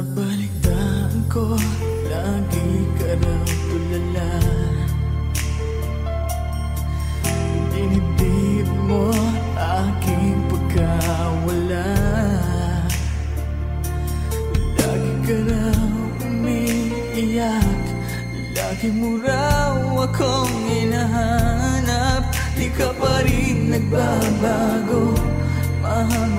Nabalitaan ko, lagi ka raw tulala. Dinibdib mo aking pagkawala. Lagi ka raw umiiyak, lagi mo raw akong hinahanap. Di ka pa rin nagbabago, mahal